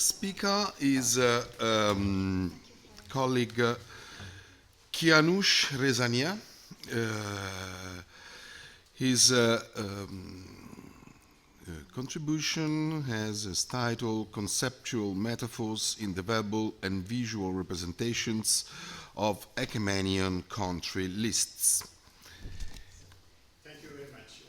speaker is colleague Kianoosh Rezania. His contribution has as title Conceptual Metaphors in the Verbal and Visual Representations of Achaemenian Country Lists. Thank you very much.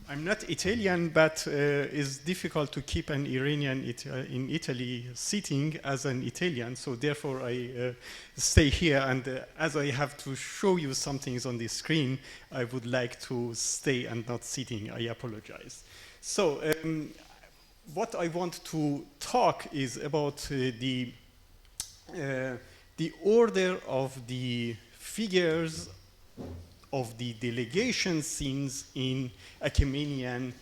I'm not Italian, but it's difficult to keep an Iranian in Italy sitting as an Italian, so therefore I stay here, and as I have to show you some things on the screen, I would like to stay and not sitting. I apologize. So what I want to talk is about the order of the figures of the delegation scenes in Achaemenian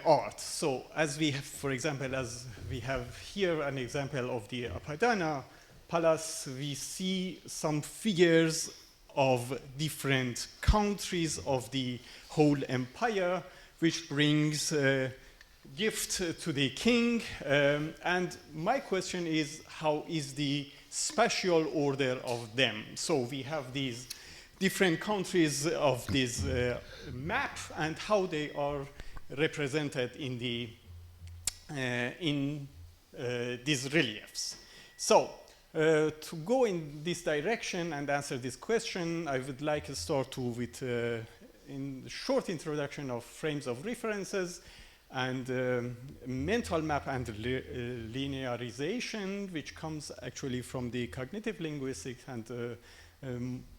art. So as we have, for example, as we have here an example of the Apadana Palace, we see some figures of different countries of the whole empire, which brings gift to the king. And my question is, how is the spatial order of them? So we have these different countries of this map and how they are represented in the these reliefs. So to go in this direction and answer this question, I would like to start with in short introduction of frames of references and mental map and linearization, which comes actually from the cognitive linguistics and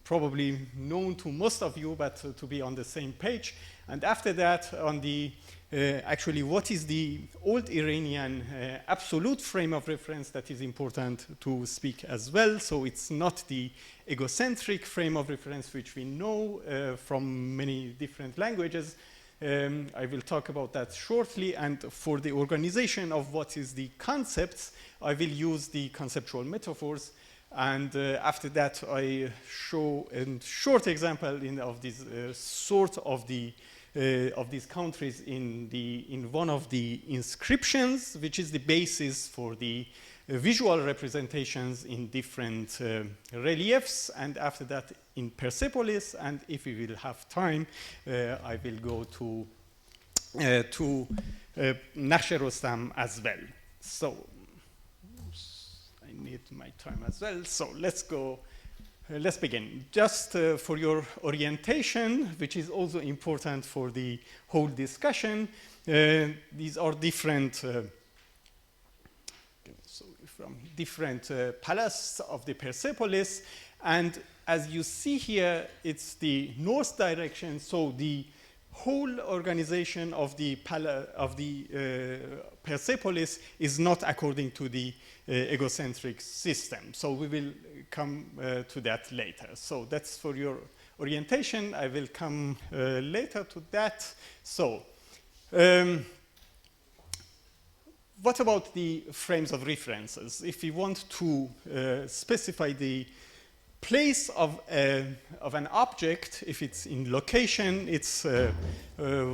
probably known to most of you, but to be on the same page. And after that, on the actually what is the old Iranian absolute frame of reference that is important to speak as well. So it's not the egocentric frame of reference which we know from many different languages. I will talk about that shortly, and for the organization of what is the concepts, I will use the conceptual metaphors. And after that, I show a short example of this sort of these countries in one of the inscriptions, which is the basis for the visual representations in different reliefs. And after that, in Persepolis, and if we will have time, I will go to Nakhshe Rostam as well. So I need my time as well. So let's go, let's begin. Just for your orientation, which is also important for the whole discussion, these are different, so from different palaces of the Persepolis. And as you see here, it's the north direction, so the whole organization of the Persepolis is not according to the egocentric system. So we will come to that later. So that's for your orientation. I will come later to that. So what about the frames of references? If we want to specify the place of an object, if it's in location, it's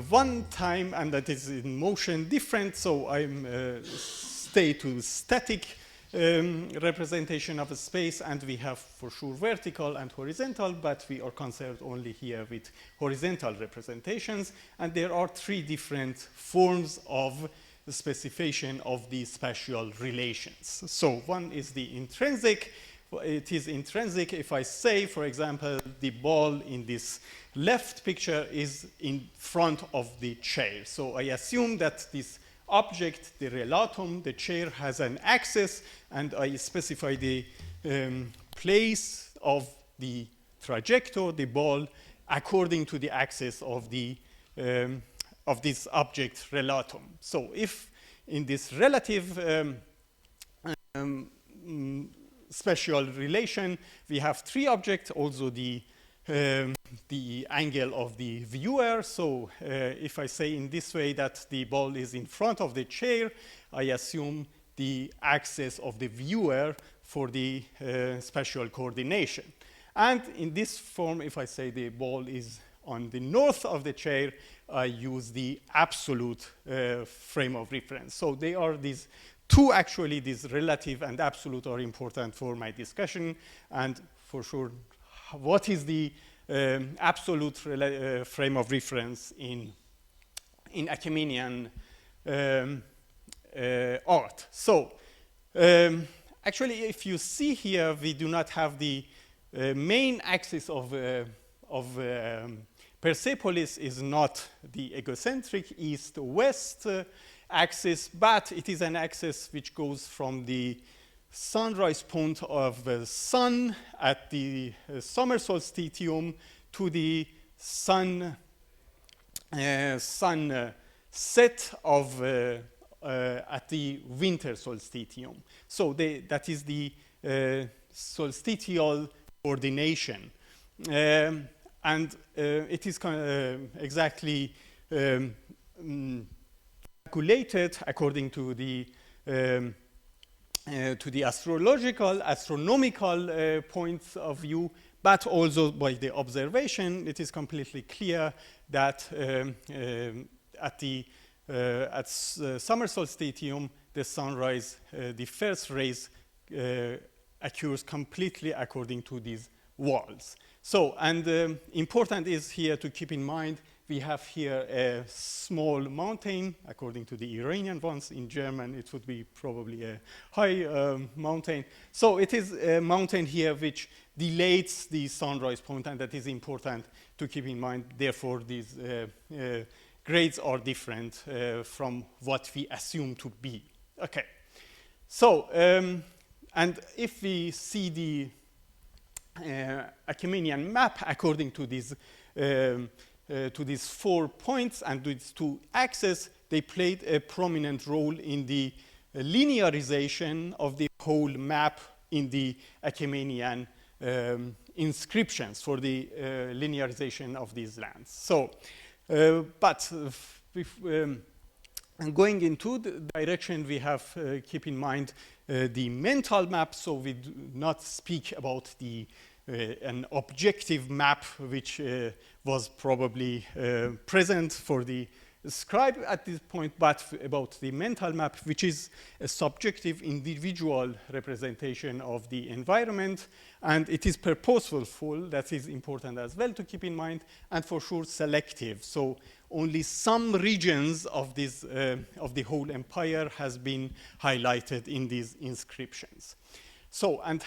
one time, and that is in motion different. So I'm stay to static representation of a space, and we have for sure vertical and horizontal, but we are concerned only here with horizontal representations. And there are three different forms of the specification of the spatial relations. So one is the intrinsic. It is intrinsic if I say, for example, the ball in this left picture is in front of the chair. So I assume that this object, the relatum, the chair, has an axis, and I specify the place of the trajectory, the ball, according to the axis of the of this object relatum. So if in this relative spatial relation, we have three objects, also the angle of the viewer. So if I say in this way that the ball is in front of the chair, I assume the axis of the viewer for the spatial coordination. And in this form, if I say the ball is on the north of the chair, I use the absolute frame of reference. So they are these two, actually, these relative and absolute are important for my discussion, and for sure, what is the absolute frame of reference in Achaemenian art. So, actually, if you see here, we do not have the main axis of Persepolis is not the egocentric east-west axis, but it is an axis which goes from the sunrise point of the sun at the summer solstitium to the sun set of at the winter solstitium. So that is the solstitial ordination. And it is exactly calculated according to the astronomical points of view, but also by the observation. It is completely clear that at summer solstitium, the sunrise, the first rays occurs completely according to these walls. So, and important is here to keep in mind, we have here a small mountain, according to the Iranian ones. In German, it would be probably a high mountain. So it is a mountain here which delays the sunrise point, and that is important to keep in mind. Therefore, these grades are different from what we assume to be. Okay. So, and if we see the Achaemenian map according to these 4 points and these 2 axes, they played a prominent role in the linearization of the whole map in the Achaemenian inscriptions for the linearization of these lands. So, but if, going into the direction, we have keep in mind the mental map, so we do not speak about the an objective map which was probably present for the scribe at this point, but about the mental map, which is a subjective individual representation of the environment, and it is purposeful. That is important as well to keep in mind, and for sure selective. So only some regions of this of the whole empire has been highlighted in these inscriptions. So, and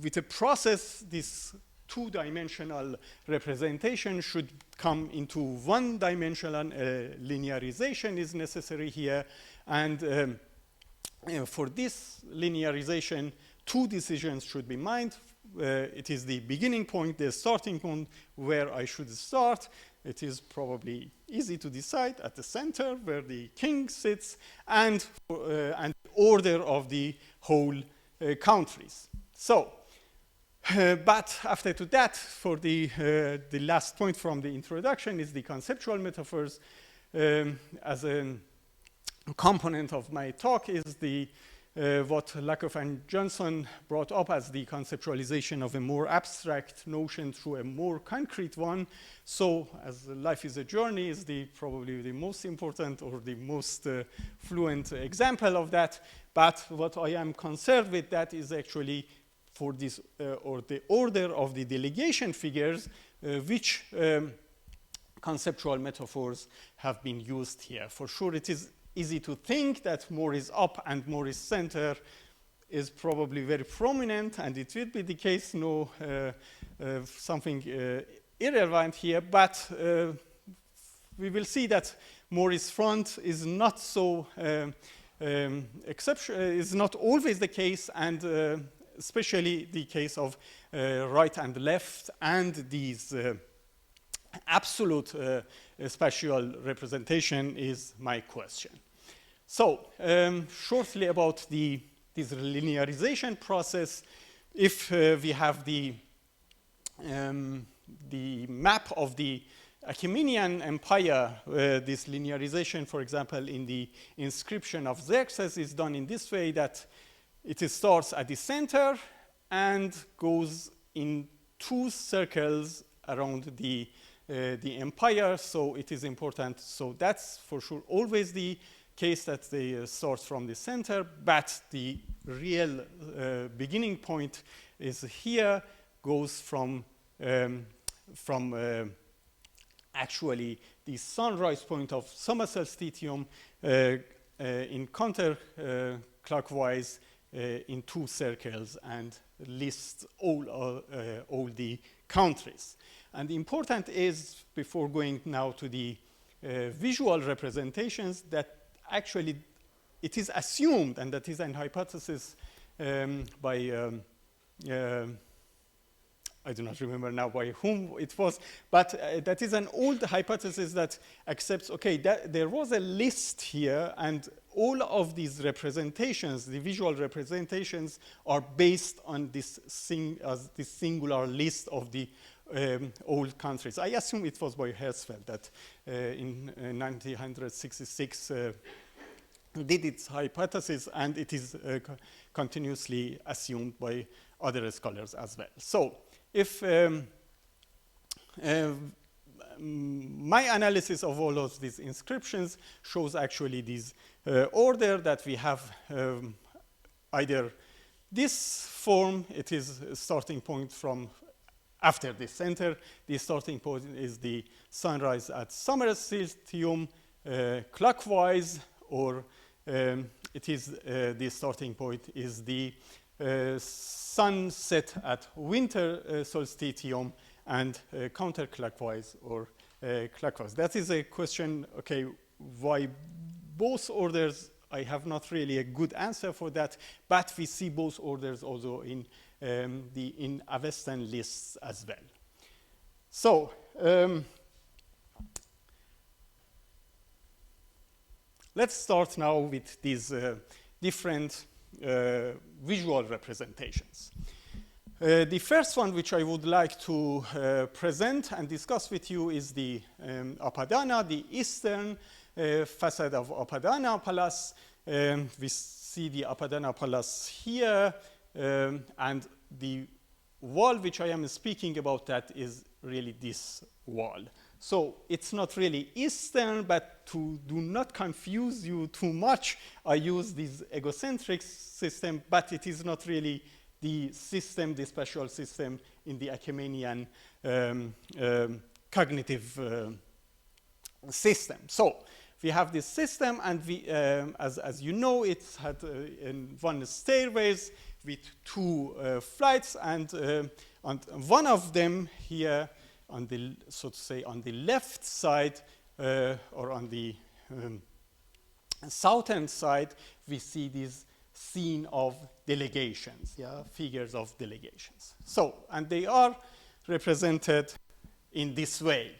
with a process, this two-dimensional representation should come into one-dimensional. Linearization is necessary here, and for this linearization, 2 decisions should be made. It is the beginning point, the starting point, where I should start. It is probably easy to decide at the center where the king sits, and order of the whole countries. So, but after to that, for the last point from the introduction is the conceptual metaphors. As a component of my talk is the what Lakoff and Johnson brought up as the conceptualization of a more abstract notion through a more concrete one. So, as life is a journey is probably the most important or the most fluent example of that. But what I am concerned with that is actually for this, or the order of the delegation figures, which conceptual metaphors have been used here. For sure, it is easy to think that more is up and more is center is probably very prominent, and it will be the case, no something irrelevant here, but we will see that more is front is not so is not always the case, and especially the case of right and left and these absolute spatial representation is my question. So, shortly about this linearization process, if we have the map of the Achaemenian Empire, this linearization, for example, in the inscription of Xerxes is done in this way, that it starts at the center and goes in 2 circles around the empire. So it is important. So that's for sure always the case that they start from the center, but the real beginning point is here, goes from actually the sunrise point of summer-solstitium in counterclockwise in 2 circles and lists all the countries. And important is, before going now to the visual representations, that actually it is assumed, and that is an hypothesis by I do not remember now by whom it was, but that is an old hypothesis that accepts, okay, that there was a list here, and all of these representations, the visual representations, are based on this singular list of the old countries. I assume it was by Herzfeld that in 1966 did its hypothesis, and it is continuously assumed by other scholars as well. So, if my analysis of all of these inscriptions shows actually this order that we have either this form, it is a starting point from after the center. The starting point is the sunrise at summer-solstitium clockwise, or it is the starting point is the sunset at winter solstitium and counterclockwise or clockwise. That is a question, okay, why both orders? I have not really a good answer for that, but we see both orders also in the Avestan lists as well. So, let's start now with these different visual representations. The first one which I would like to present and discuss with you is the Apadana, the eastern facade of Apadana Palace. We see the Apadana Palace here, and the wall which I am speaking about that is really this wall. So it's not really eastern, but to do not confuse you too much, I use this egocentric system, but it is not really the system, the spatial system in the Achaemenian cognitive system. So we have this system, and we, as you know, it had one stairways with 2 flights, and on one of them here, on the, so to say, on the left side or on the southern side, we see this scene of delegations, yeah, figures of delegations. So, and they are represented in this way,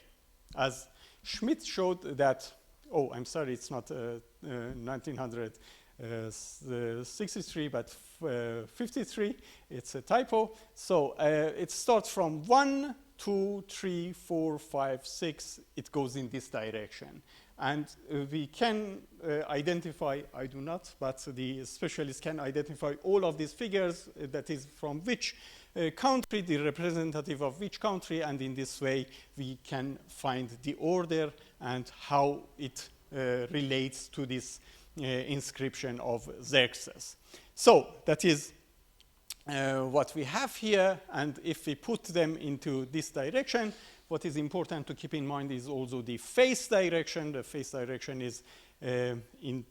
as Schmidt showed that. Oh, I'm sorry, it's not 1963, but 53. It's a typo. So it starts from 1, 2, 3, 4, 5, 6. It goes in this direction. And we can identify, I do not, but the specialists can identify all of these figures, that is from which country, the representative of which country, and in this way we can find the order and how it relates to this inscription of Xerxes. So that is what we have here, and if we put them into this direction, what is important to keep in mind is also the face direction. The face direction is in,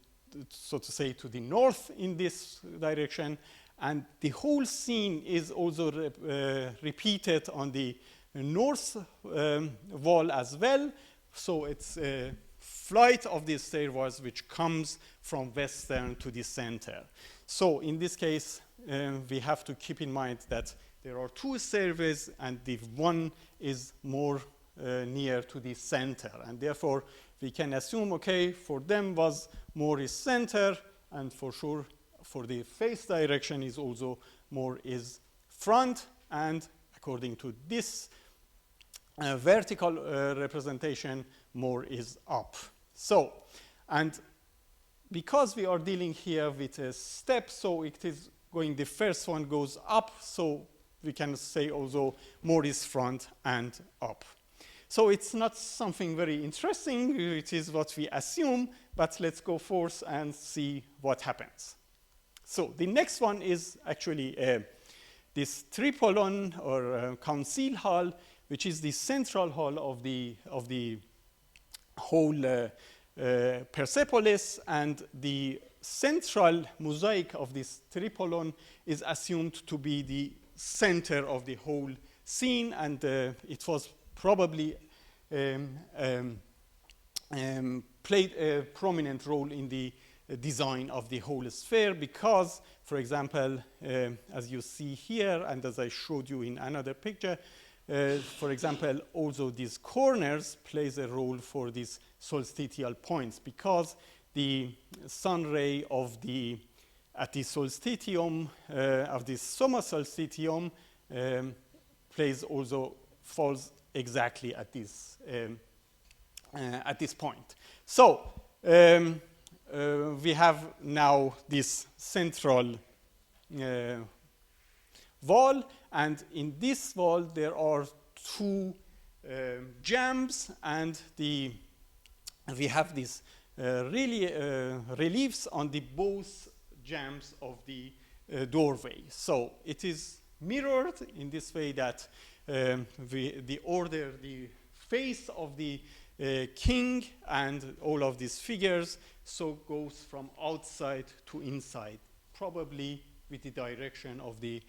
so to say, to the north in this direction, and the whole scene is also repeated on the north wall as well. So it's a flight of the stairways which comes from western to the center. So in this case, we have to keep in mind that there are 2 stairways, and the one is more near to the center, and therefore we can assume, okay, for them was more is center, and for sure for the face direction is also more is front, and according to this vertical representation, more is up. So, and because we are dealing here with a step, so it is going, the first one goes up, so we can say also more is front and up. So it's not something very interesting. It is what we assume, but let's go forth and see what happens. So the next one is actually this tripolon or council hall, which is the central hall of the whole Persepolis, and the central mosaic of this tripolon is assumed to be the center of the whole scene, and it was probably played a prominent role in the design of the whole sphere because, for example, as you see here and as I showed you in another picture, for example, also these corners plays a role for these solstitial points because the sun ray of at the solstitium of the summer solstitium falls exactly at this point. So we have now this central wall, and in this wall there are two jambs, and we have these reliefs on the both jambs of the doorway. So it is mirrored in this way that the face of the king and all of these figures so goes from outside to inside, probably with the direction of the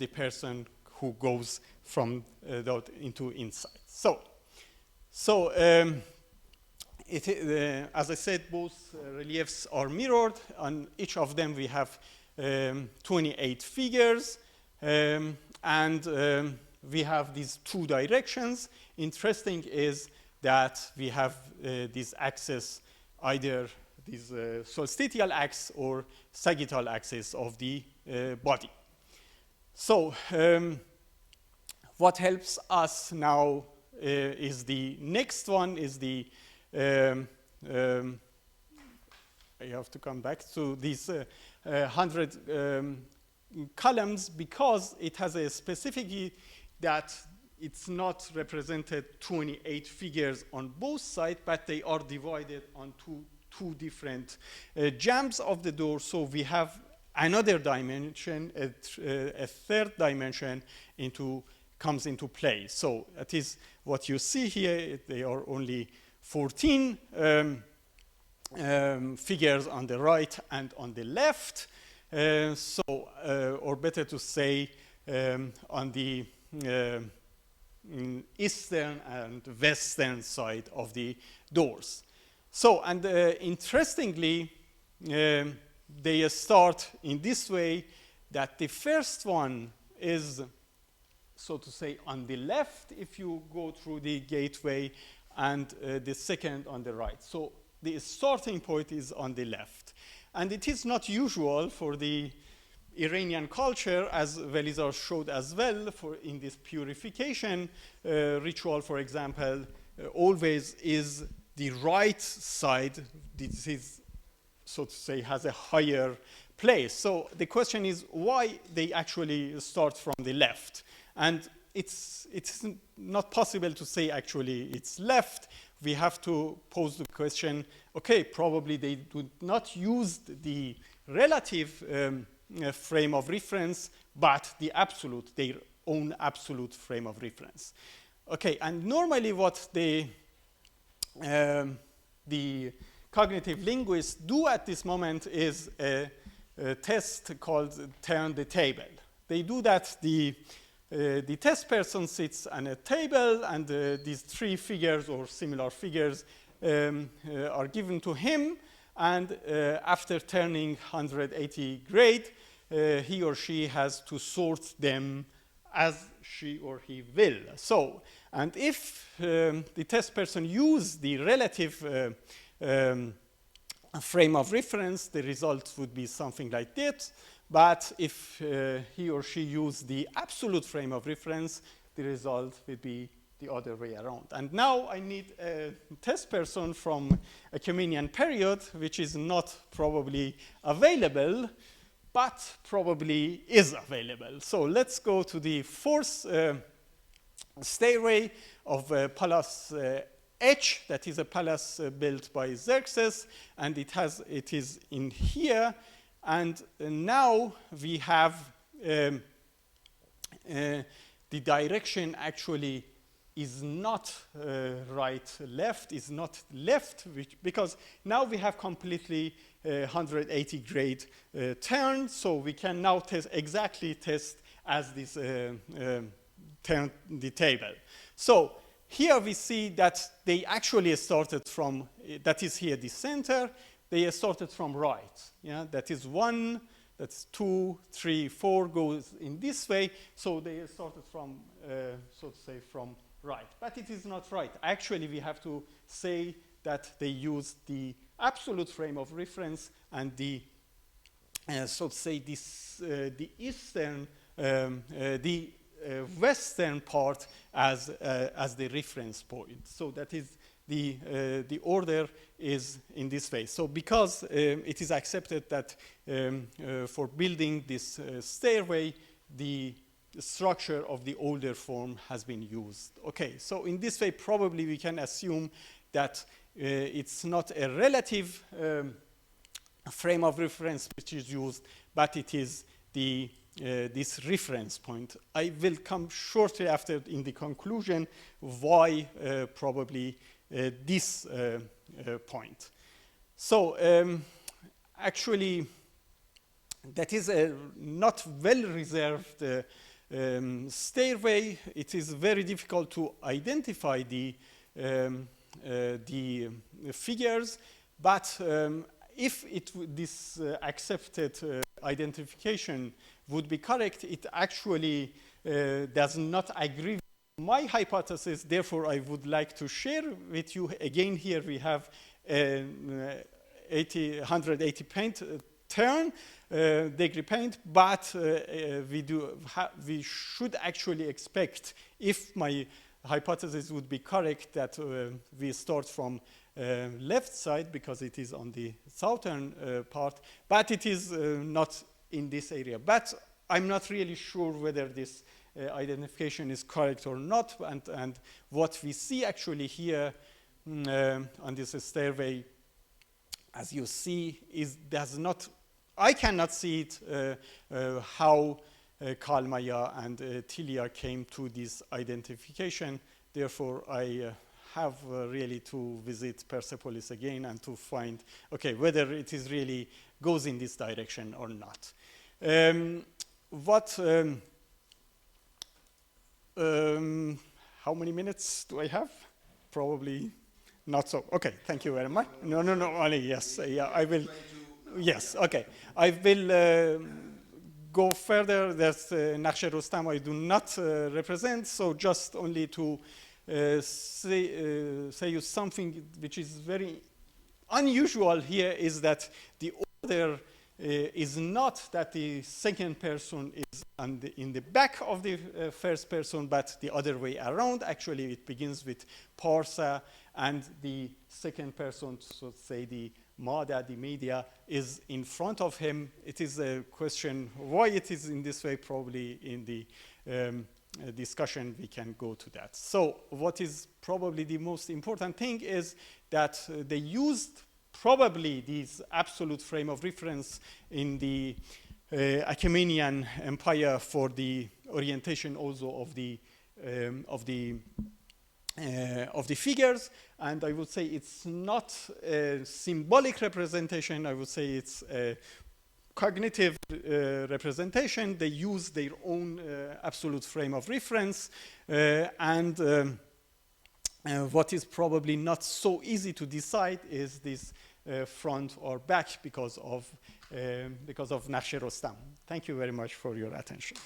person who goes from out into inside. So as I said, both reliefs are mirrored. On each of them we have 28 figures, and we have these two directions. Interesting is that we have this axis, either this solstitial axis or sagittal axis of the body. So what helps us now is the next one is the I have to come back to these 100 columns because it has a specificity that it's not represented 28 figures on both sides, but they are divided on two different jambs of the door. So we have another dimension, a third dimension comes into play. So that is what you see here. They are only 14 figures on the right and on the left. Or better to say, on the eastern and western side of the doors. So, and interestingly, they start in this way, that the first one is, so to say, on the left if you go through the gateway, and the second on the right. So the starting point is on the left. And it is not usual for the Iranian culture, as Velizar showed as well, in this purification ritual, for example, always is the right side. This is, so to say, has a higher place. So the question is why they actually start from the left. And it's not possible to say actually it's left. We have to pose the question, okay, probably they do not use the relative frame of reference, but the absolute, their own absolute frame of reference. Okay, and normally what the cognitive linguists do at this moment is a test called turn the table. They do that, the test person sits on a table, and these three figures or similar figures are given to him, and after turning 180 grade, he or she has to sort them as she or he will. So, and if the test person uses the relative frame of reference, the result would be something like this. But if he or she uses the absolute frame of reference, the result will be the other way around. And now I need a test person from Achaemenian period, which is not probably available, but probably is available. So let's go to the fourth stairway of Palace H, that is a palace built by Xerxes, and it is in here. And now we have the direction actually is not right-left, is not left, because now we have completely 180 grade turn, so we can now exactly test as this turn the table. So here we see that they actually started from, that is here the center, they started from right. Yeah, that is 1, that's 2, 3, 4 goes in this way. So they started from, so to say, from right. But it is not right. Actually, we have to say that they used the absolute frame of reference and the, so to say, this, the eastern, the western part as the reference point. So that is the order is in this way. So because it is accepted that for building this stairway, the structure of the older form has been used. Okay, so in this way, probably we can assume that it's not a relative frame of reference which is used, but it is the this reference point. I will come shortly after in the conclusion why probably this point. So actually, that is a not well reserved stairway. It is very difficult to identify the figures, but if this accepted identification would be correct, it actually does not agree with my hypothesis. Therefore, I would like to share with you. Again, here we have 180 paint turn, degree paint, but we should actually expect, if my hypothesis would be correct, that we start from left side because it is on the southern part, but it is not in this area. But I'm not really sure whether this identification is correct or not, and what we see actually here on this stairway, as you see, does not, I cannot see it how Kalmaya and Tilia came to this identification. Therefore, I have really to visit Persepolis again and to find, okay, whether it is really goes in this direction or not. How many minutes do I have? Probably not so. Okay, thank you very much. No, only yes. Yeah, I will. Yes, okay. I will go further. There's Nakhshe Rustam I do not represent, so just only to say you something which is very unusual here is that the order is not that the second person is in the back of the first person, but the other way around. Actually, it begins with Parsa, and the second person, so say the Mada, the media, is in front of him. It is a question why it is in this way. Probably in the discussion we can go to that. So what is probably the most important thing is that they used probably this absolute frame of reference in the Achaemenian Empire for the orientation also of the figures, and I would say it's not a symbolic representation. I would say it's a cognitive representation. They use their own absolute frame of reference, and what is probably not so easy to decide is this front or back because of Nakhshe Rustam. Thank you very much for your attention.